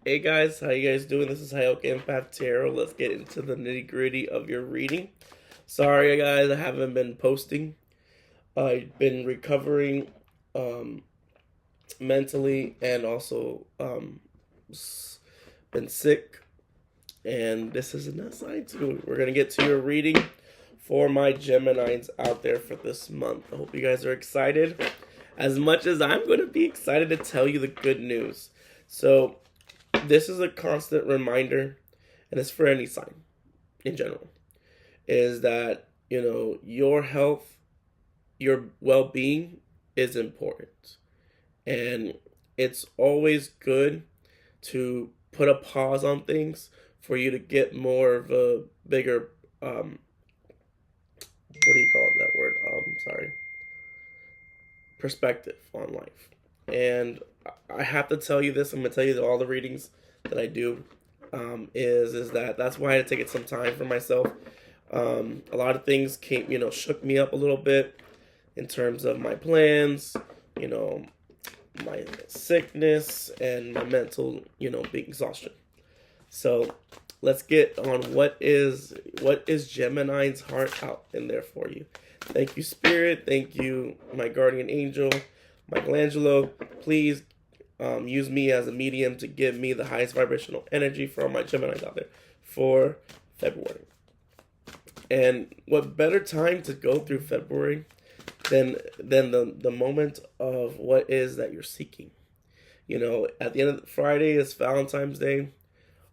Hey guys, how you guys doing? This is Heyoka Empath Tarot. Let's get into the nitty gritty of your reading. Sorry guys, I haven't been posting. I've been recovering mentally and also been sick. And this is an sign too. We're going to get to your reading for my Geminis out there for this month. I hope you guys are excited as much as I'm going to be excited to tell you the good news. So, this is a constant reminder, and it's for any sign in general, is that, your health, your well-being is important. And it's always good to put a pause on things for you to get more of a bigger, what do you call that word? Perspective on life. And I have to tell you this. I'm gonna tell you that all the readings that I do is that that's why I had to take it some time for myself. A lot of things shook me up a little bit in terms of my plans, my sickness and my mental, big exhaustion. So let's get on what is Gemini's heart out in there for you. Thank you, Spirit. Thank you, my guardian angel, Angelo. Please use me as a medium to give me the highest vibrational energy for all my Geminis out there for February. And what better time to go through February than the moment of what is that you're seeking. At the end of Friday is Valentine's Day.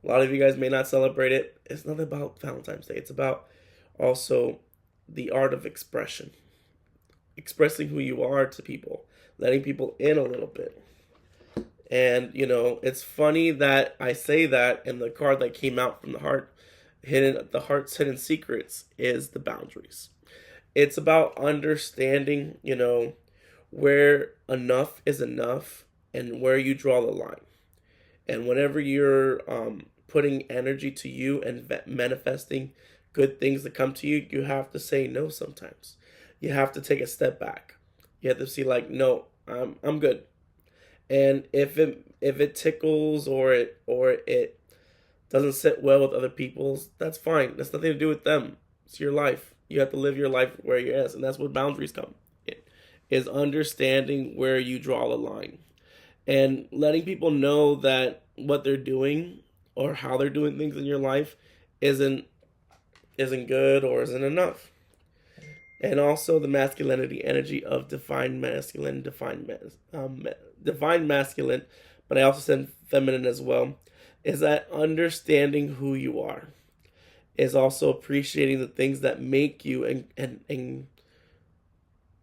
A lot of you guys may not celebrate it. It's not about Valentine's Day. It's about also the art of expression. Expressing who you are to people. Letting people in a little bit. And, it's funny that I say that, and the card that came out from the heart's hidden secrets is the boundaries. It's about understanding, where enough is enough and where you draw the line. And whenever you're putting energy to you and manifesting good things that come to you, you have to say no sometimes. You have to take a step back. You have to see no, I'm good. And if it tickles or it doesn't sit well with other people's, that's fine. That's nothing to do with them. It's your life. You have to live your life where you're at, and that's what boundaries come. Is understanding where you draw the line. And letting people know that what they're doing or how they're doing things in your life isn't good or isn't enough. And also the masculinity energy of divine masculine, divine masculine, but I also said feminine as well, is that understanding who you are. Is also appreciating the things that make you and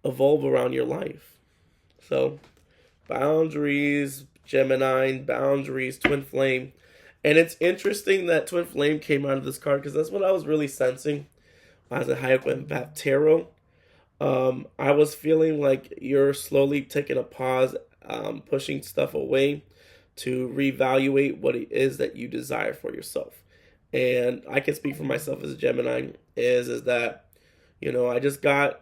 evolve around your life. So, boundaries, Gemini, boundaries, twin flame. And it's interesting that twin flame came out of this card because that's what I was really sensing as a Heyoka Empath Tarot. I was feeling like you're slowly taking a pause, pushing stuff away to reevaluate what it is that you desire for yourself. And I can speak for myself as a Gemini is that, I just got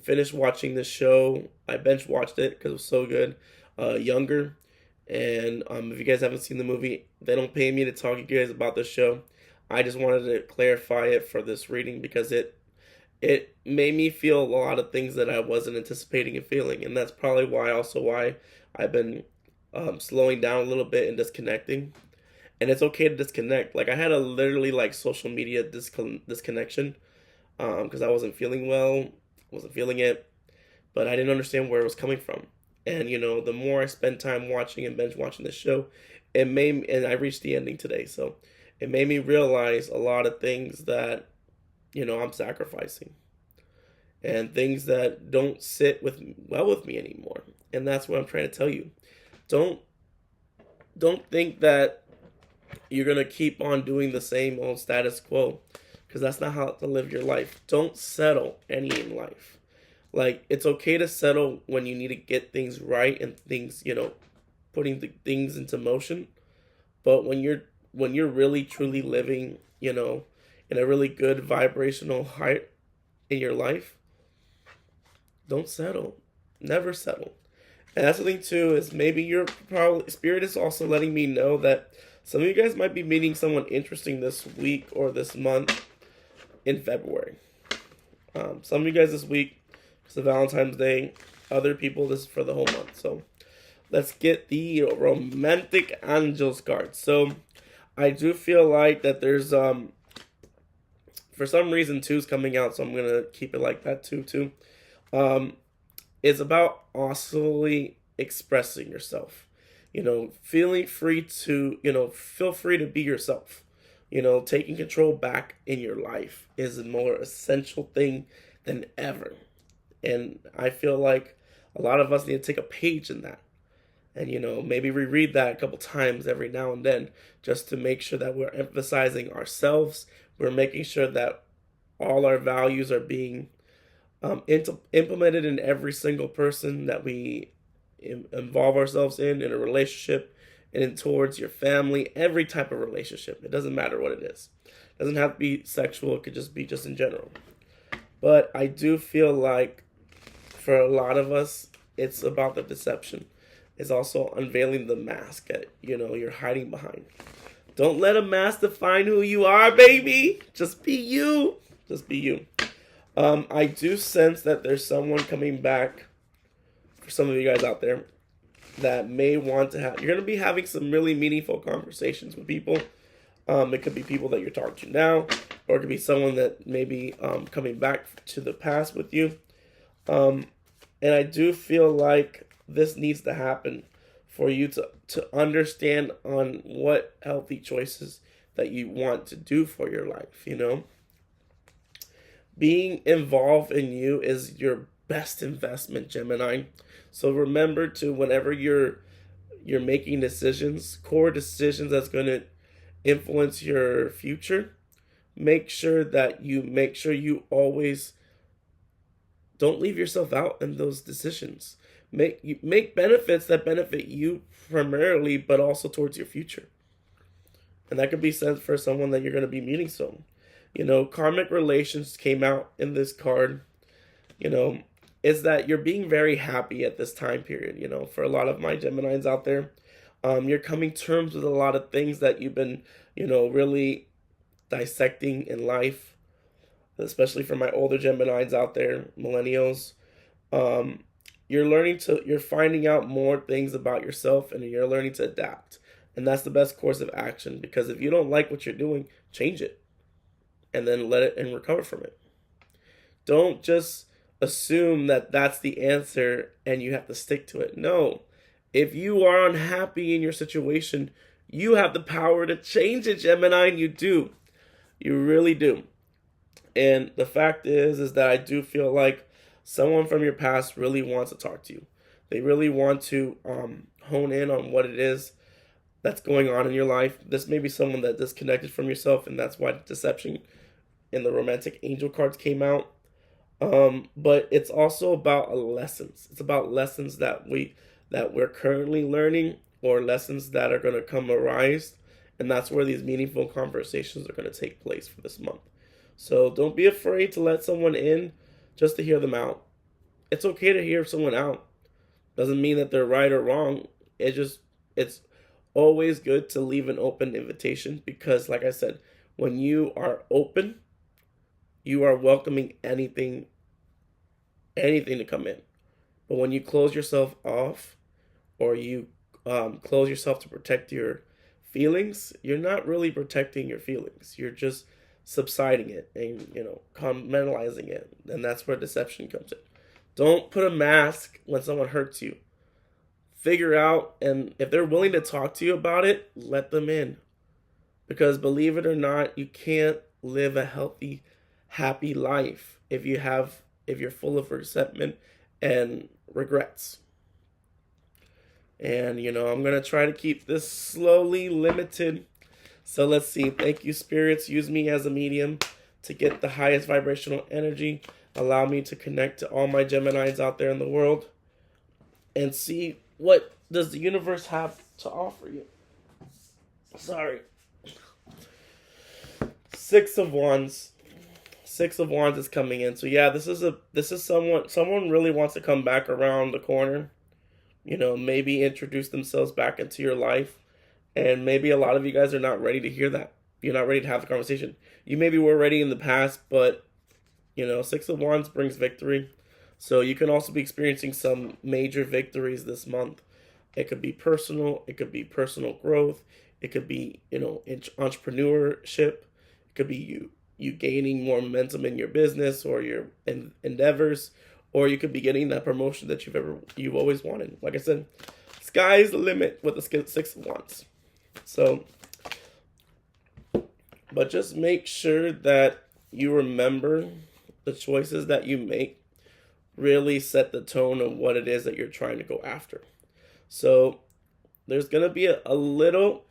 finished watching this show. I bench watched it because it was so good. Younger. And if you guys haven't seen the movie, they don't pay me to talk to you guys about this show. I just wanted to clarify it for this reading because it made me feel a lot of things that I wasn't anticipating and feeling. And that's probably why I've been slowing down a little bit and disconnecting. And it's okay to disconnect. I had a literally social media disconnection because I wasn't feeling well, wasn't feeling it, but I didn't understand where it was coming from. And, the more I spend time watching and binge watching this show, and I reached the ending today, so it made me realize a lot of things that, I'm sacrificing. And things that don't sit well with me anymore. And that's what I'm trying to tell you. Don't think that you're going to keep on doing the same old status quo, because that's not how to live your life. Don't settle any in life. It's okay to settle when you need to get things right and things, putting the things into motion. But when you're really truly living, in a really good vibrational height in your life, don't settle. Never settle. And that's the thing too, is maybe you're probably, Spirit is also letting me know that some of you guys might be meeting someone interesting this week or this month in February. Some of you guys this week, it's the Valentine's Day. Other people, this is for the whole month. So let's get the romantic angels card. So I do feel like that there's for some reason two's coming out, so I'm gonna keep it like that too. It's about also expressing yourself. Feeling free to, feel free to be yourself. Taking control back in your life is a more essential thing than ever. And I feel like a lot of us need to take a page in that. And, maybe reread that a couple times every now and then just to make sure that we're emphasizing ourselves. We're making sure that all our values are being implemented in every single person that we involve ourselves in a relationship, and towards your family, every type of relationship. It doesn't matter what it is. It doesn't have to be sexual. It could just be just in general. But I do feel like for a lot of us, it's about the deception. It's also unveiling the mask that, you're hiding behind. Don't let a mask define who you are, baby. Just be you. Just be you. I do sense that there's someone coming back for some of you guys out there that may want to have. You're going to be having some really meaningful conversations with people. It could be people that you're talking to now, or it could be someone that may be coming back to the past with you. And I do feel like this needs to happen for you to understand on what healthy choices that you want to do for your life, Being involved in you is your best investment, Gemini. So remember to, whenever you're making decisions, core decisions that's going to influence your future, make sure you always don't leave yourself out in those decisions. Make benefits that benefit you primarily, but also towards your future. And that could be said for someone that you're going to be meeting soon. Karmic relations came out in this card. Is that you're being very happy at this time period. For a lot of my Geminis out there, you're coming to terms with a lot of things that you've been, really dissecting in life. Especially for my older Geminis out there, millennials. You're finding out more things about yourself, and you're learning to adapt. And that's the best course of action, because if you don't like what you're doing, change it. And then let it and recover from it. Don't just assume that that's the answer and you have to stick to it. No. If you are unhappy in your situation, you have the power to change it, Gemini, and you do. You really do. And the fact is that I do feel like someone from your past really wants to talk to you. They really want to hone in on what it is that's going on in your life. This may be someone that disconnected from yourself, and that's why deception in the romantic angel cards came out. But it's also about lessons. It's about lessons that we're currently learning, or lessons that are going to come arise. And that's where these meaningful conversations are going to take place for this month. So don't be afraid to let someone in just to hear them out. It's okay to hear someone out. Doesn't mean that they're right or wrong. It's always good to leave an open invitation, because like I said, when you are open, you are welcoming anything to come in. But when you close yourself off, or you close yourself to protect your feelings, you're not really protecting your feelings. You're just subsiding it and, compartmentalizing it. And that's where deception comes in. Don't put a mask when someone hurts you. Figure out, and if they're willing to talk to you about it, let them in. Because believe it or not, you can't live a healthy, happy life if you're full of resentment and regrets. And I'm gonna try to keep this slowly limited. So let's see. Thank you, spirits. Use me as a medium to get the highest vibrational energy. Allow me to connect to all my Geminis out there in the world and see what does the universe have to offer you. Sorry. Six of Wands. Six of Wands is coming in. So yeah, this is someone really wants to come back around the corner. maybe introduce themselves back into your life. And maybe a lot of you guys are not ready to hear that. You're not ready to have the conversation. You maybe were ready in the past, but, Six of Wands brings victory. So you can also be experiencing some major victories this month. It could be personal. It could be personal growth. It could be, entrepreneurship. It could be you gaining more momentum in your business or your endeavors, or you could be getting that promotion that you've always wanted. Like I said, sky's the limit with the Six of Wands. So, but just make sure that you remember the choices that you make really set the tone of what it is that you're trying to go after. So there's going to be a little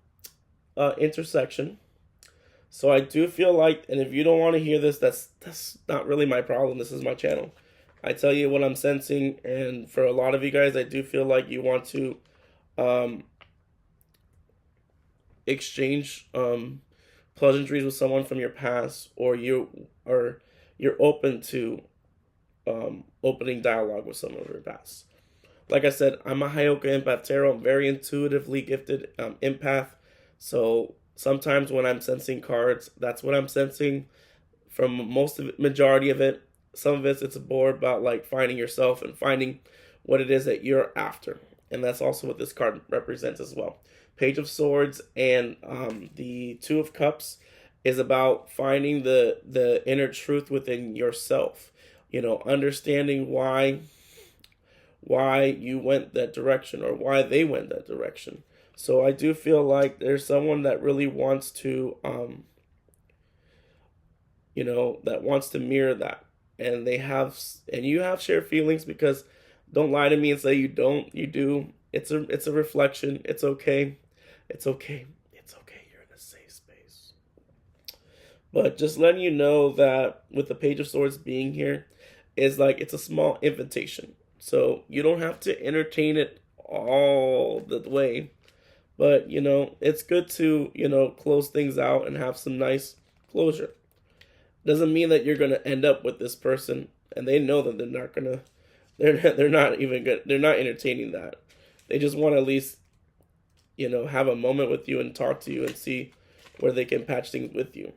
intersection. So I do feel like, and if you don't want to hear this, that's not really my problem. This is my channel. I tell you what I'm sensing, and for a lot of you guys, I do feel like you want to exchange pleasantries with someone from your past, or you're open to opening dialogue with someone from your past. Like I said, I'm a Heyoka Empath Tarot. I'm very intuitively gifted empath. So sometimes when I'm sensing cards, that's what I'm sensing. From most of it, majority of it, some of it's more about like finding yourself and finding what it is that you're after. And that's also what this card represents as well. Page of Swords and the Two of Cups is about finding the inner truth within yourself. Understanding why you went that direction, or why they went that direction. So I do feel like there's someone that really wants to, that wants to mirror that. And you have shared feelings, because don't lie to me and say you don't. You do. It's a reflection. It's okay. It's okay. It's okay. You're in a safe space. But just letting you know that with the Page of Swords being here, is like it's a small invitation. So you don't have to entertain it all the way. But, it's good to, close things out and have some nice closure. Doesn't mean that you're going to end up with this person, and they know that they're not even good. They're not entertaining that. They just want to at least, have a moment with you and talk to you and see where they can patch things with you.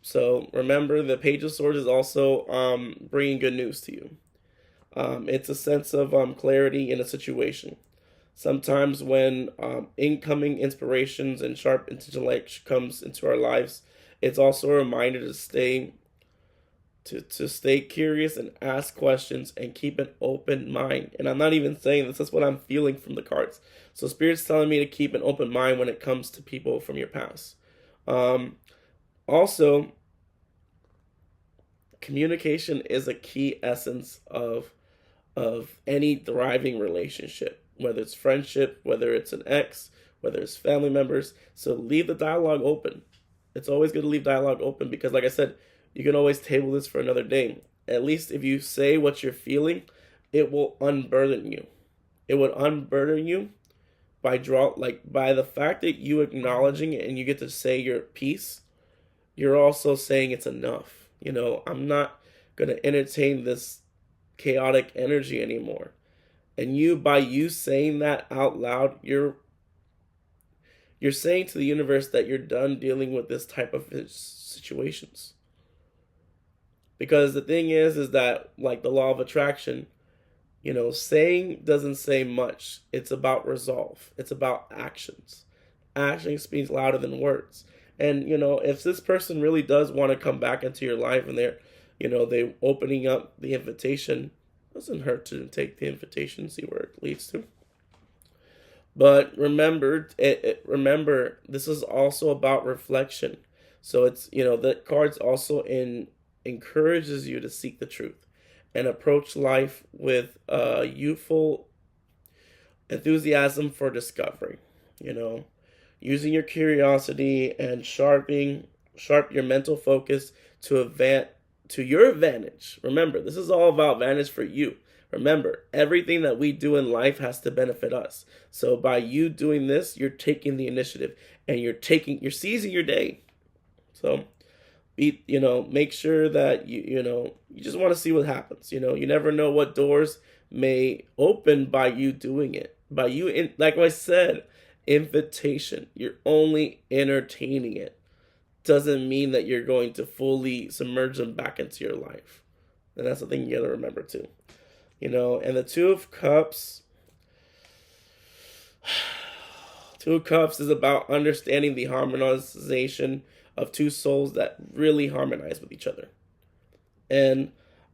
So remember, the Page of Swords is also bringing good news to you. It's a sense of clarity in a situation. Sometimes when incoming inspirations and sharp intellect comes into our lives, it's also a reminder to stay curious and ask questions and keep an open mind. And I'm not even saying this is what I'm feeling from the cards. So Spirit's telling me to keep an open mind when it comes to people from your past. Also, communication is a key essence of any thriving relationship, whether it's friendship, whether it's an ex, whether it's family members. So leave the dialogue open. It's always good to leave dialogue open, because like I said, you can always table this for another day. At least if you say what you're feeling, it will unburden you. It would unburden you by the fact that you acknowledging it and you get to say your piece. You're also saying it's enough. I'm not going to entertain this chaotic energy anymore. And by you saying that out loud, you're saying to the universe that you're done dealing with this type of situations. Because the thing is that, like the law of attraction, saying doesn't say much. It's about resolve. It's about actions. Action speaks louder than words. And, if this person really does want to come back into your life, and they're opening up the invitation, doesn't hurt to take the invitation, see where it leads to. But remember, this is also about reflection. So it's, the cards also encourages you to seek the truth and approach life with youthful enthusiasm for discovery. Using your curiosity and sharp your mental focus to your advantage. Remember, this is all about advantage for you. Remember, everything that we do in life has to benefit us. So by you doing this, you're taking the initiative, and you're seizing your day. So make sure that you just want to see what happens. You never know what doors may open by you doing it. By you, like I said, invitation. You're only entertaining it. Doesn't mean that you're going to fully submerge them back into your life. And that's the thing you gotta remember too. And the Two of Cups. Two of Cups is about understanding the harmonization of two souls that really harmonize with each other. And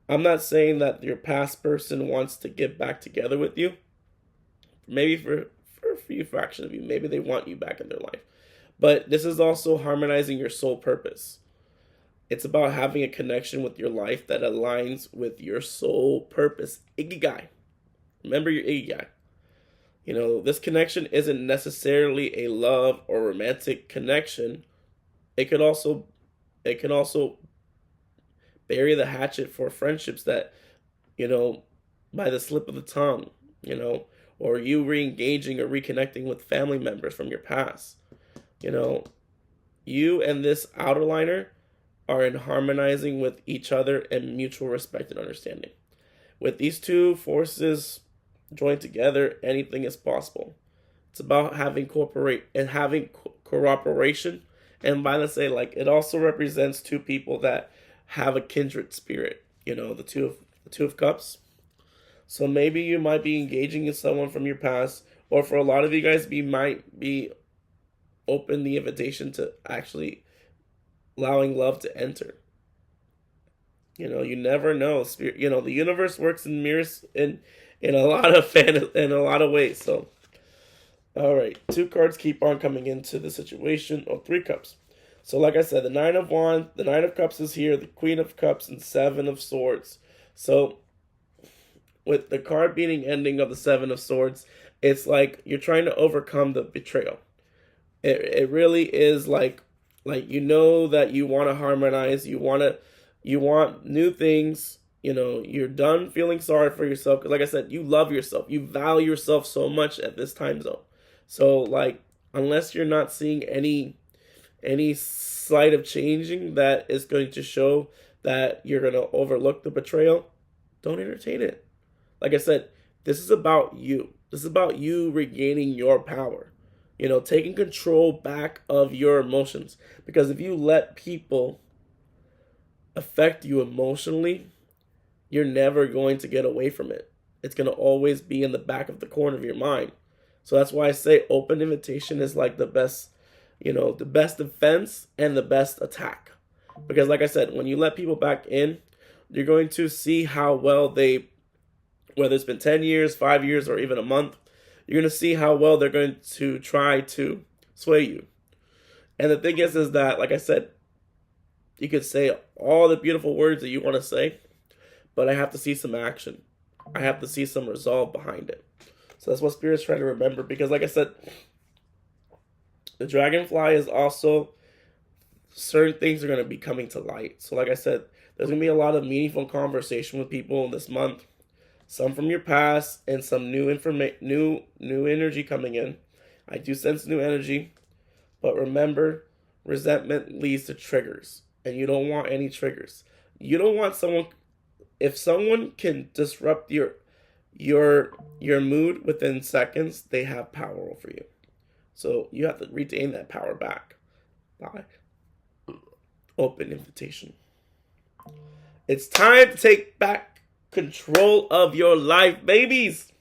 I'm not saying that your past person wants to get back together with you. Maybe for a few fraction of you, maybe they want you back in their life. But this is also harmonizing your soul purpose. It's about having a connection with your life that aligns with your soul purpose. Ikigai. Remember your Ikigai. This connection isn't necessarily a love or romantic connection. It can also bury the hatchet for friendships that, by the slip of the tongue, or you re-engaging or reconnecting with family members from your past. You and this outer liner are in harmonizing with each other and mutual respect and understanding. With these two forces joined together, anything is possible. It's about having cooperation. And by the say, it also represents two people that have a kindred spirit. The two of Cups. So maybe you might be engaging in someone from your past, or for a lot of you guys, you might be open the invitation to actually allowing love to enter. You never know. Spirit, the universe works in mirrors in a lot of ways. So, all right, 2 cards keep on coming into the situation. 3 cups. So, like I said, the 9 of Wands, the 9 of Cups is here, the Queen of Cups, and 7 of Swords. So, with the card being ending of the 7 of Swords, it's like you're trying to overcome the betrayal. It really is like that you want to harmonize, you want new things. You're done feeling sorry for yourself, because like I said, you love yourself, you value yourself so much at this time zone. So unless you're not seeing any slight of changing that is going to show that you're going to overlook the betrayal, don't entertain it. Like I said, this is about you. This is about you regaining your power. Taking control back of your emotions. Because if you let people affect you emotionally, you're never going to get away from it. It's going to always be in the back of the corner of your mind. So that's why I say open invitation is like the best defense and the best attack. Because like I said, when you let people back in, you're going to see how well whether it's been 10 years, 5 years, or even a month, you're going to see how well they're going to try to sway you. And the thing is that, like I said, you could say all the beautiful words that you want to say, but I have to see some action. I have to see some resolve behind it. So that's what Spirit's trying to remember. Because like I said, the dragonfly is also, certain things are going to be coming to light. So like I said, there's going to be a lot of meaningful conversation with people this month. Some from your past and some new energy coming in. I do sense new energy. But remember, resentment leads to triggers. And you don't want any triggers. You don't want someone... If someone can disrupt your mood within seconds, they have power over you. So you have to retain that power back by open invitation. It's time to take back control of your life, babies.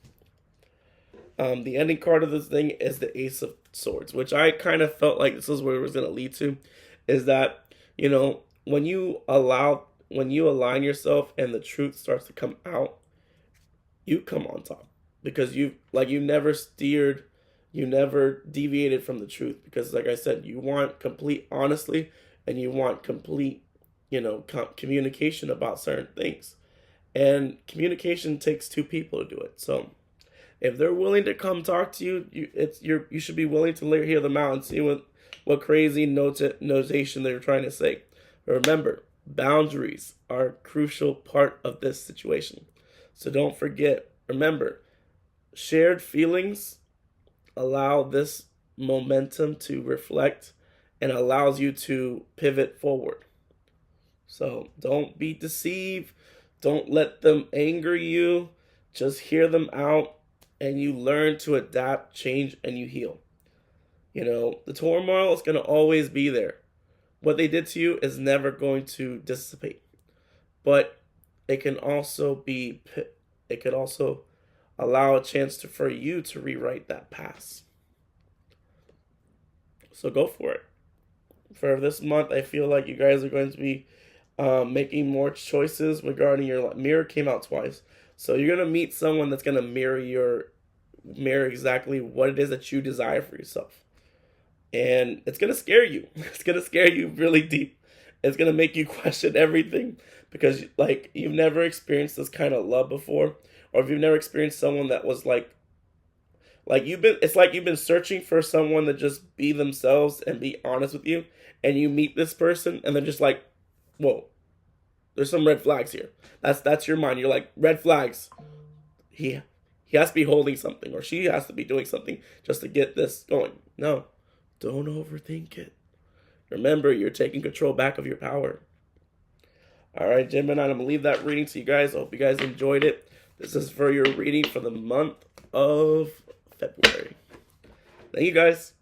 The ending card of this thing is the Ace of Swords, which I kind of felt like this is where it was going to lead to, is that, when you align yourself and the truth starts to come out, you come on top, because you never deviated from the truth, because like I said, you want complete honesty and you want complete, communication about certain things. And communication takes 2 people to do it. So if they're willing to come talk to you, you should be willing to hear them out and see what crazy notation they're trying to say. Remember, boundaries are a crucial part of this situation. So don't forget, remember, shared feelings allow this momentum to reflect and allows you to pivot forward. So don't be deceived. Don't let them anger you. Just hear them out and you learn to adapt, change, and you heal. You know, the turmoil is going to always be there. What they did to you is never going to dissipate. But it can also allow a chance for you to rewrite that past. So go for it. For this month, I feel like you guys are going to be making more choices regarding your mirror. Came out twice, so you're gonna meet someone that's gonna mirror exactly what it is that you desire for yourself, and it's gonna scare you. It's gonna scare you really deep. It's gonna make you question everything because like you've never experienced this kind of love before, or if you've never experienced someone that was like it's like you've been searching for someone to just be themselves and be honest with you, and you meet this person and they're just like, whoa, there's some red flags here. That's your mind. You're like, red flags. He has to be holding something, or she has to be doing something just to get this going. No, don't overthink it. Remember, you're taking control back of your power. All right, Gemini, I'm going to leave that reading to you guys. I hope you guys enjoyed it. This is for your reading for the month of February. Thank you, guys.